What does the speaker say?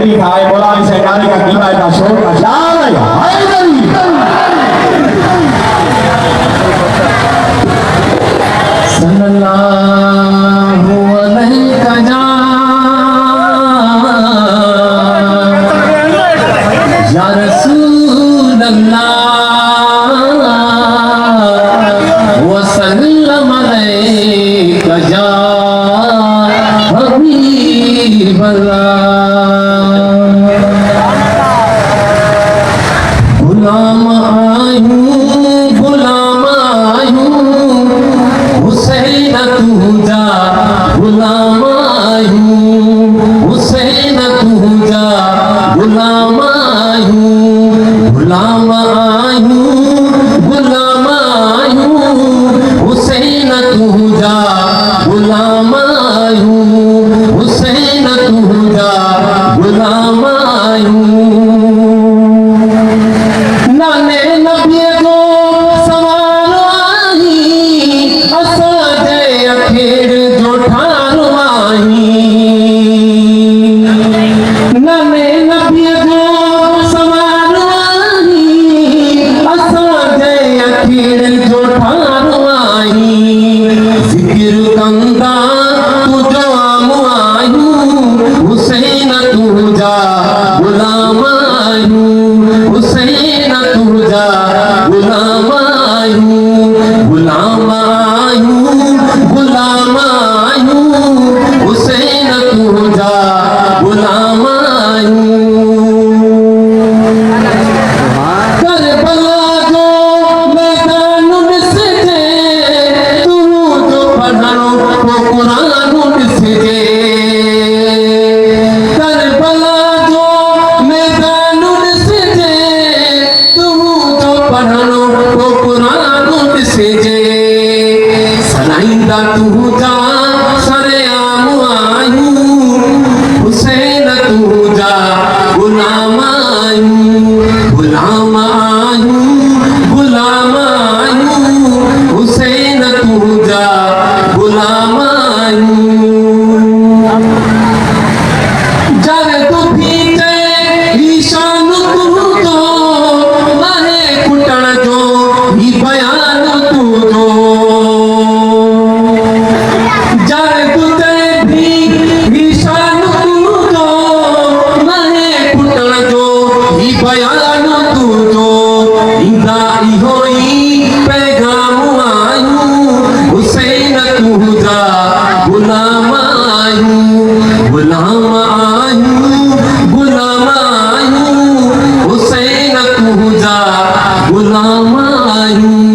Ready था बोला इसे गाने का गीत आया शोर का चाल सल्लल्लाहु अलैहि या रसूल अल्लाह व सल्लम अलैका या हबीब अल्लाह। गुलाम आयूं हुसैन तू जा, गुलाम आयूं हुसैन तू जा, गुलाम आयूं गुलाम आयूं गुलाम आयूं हुसैन तू जा, गुलाम आयूं हुसैन तू जा, गुलाम आयूं। नाने नबी को सवालो आई असा जे अखेर जो ठानो आई। नाने नबी को सवालो आई असा जे अखेर जो ठानो आई। जिक्र कंदा तुझो आम आयूं हुसैन तू जा, गुलाम आयूं हुसैन तू जा, गुलाम आयूं गुलाम आयूं गुलाम आयूं हुसैन तू जा, गुलाम आयूं। करबला जो मैदान मिसजे तू जो पढ़नो वो कुरान मिसजे। करबला जो मैदान मिसजे तू जो पढ़नो वो कुरान मिसजे। सलाइंदा तू जा सरेआम आयूं हुसैन तू जा, गुलाम आयूं गुलाम आयूं गुलाम आयूं हुसैन तू जा, गुलाम आयूं। जर तू भीते ईशान तू तो माहे कुटण जो ही बयान तू जो। जर तुते भी ईशान तू तो माहे कुटण जो ही बयान तू जो। इंदा होई पैगाम आयूं हुसैन तू जा, गुलाम आयूं गुलाम आयूं गुलाम आयूं हुसैन तू जा, गुलाम आयूं।